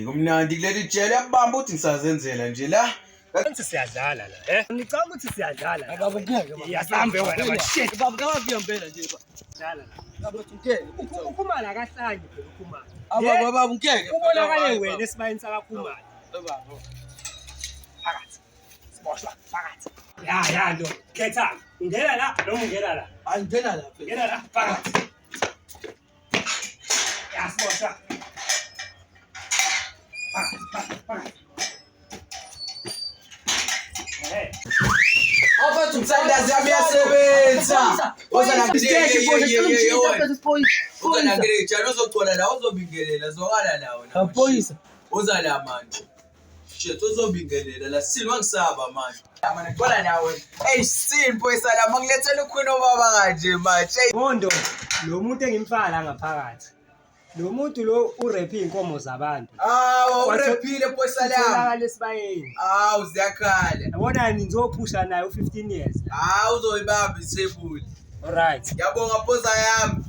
Kumnandi kuleli jele yabamba uthi ngisazenzela nje la. Ukuthi siyadlala la, ngicabanga ukuthi siyadlala. Baba ngeke baba. Yasambe wena mashit. Baba ngiyambela nje baba. Dlala la. Baba ngeke. Ukhumala akahlanje phela ukhumala. Baba ngeke. Ubonakale wena esibayeni sakakhumala. Baba. Phakathi. Siboshwa phakathi. Ya ndo. Khetha. Ungena la noma ungena la. Angena la phela. Ngena la phakathi. Ya siboshwa. Phakathi. Awufathi umthandazi yami yasebenza. Uzana ngeke njalo uzogcola la uzobingelela zwakala lawo la. Amaphoyisa. Uza la manje. Shit uzobingelela la silwa ngisaba manje. Manje ngola nawe. Hey simple esala mangilethela uQueen obaba kanje manje. Mondo lo muntu engimfala ngaphakathi. Lo muntu lo urep inkomo zabantu. Urephile posalami. Utholakala esibayeni. Uziyakhala. Yabona nizophusha naye u15 years. Uzoyibamba ithebuli. Alright. Ngiyabonga phoza yami.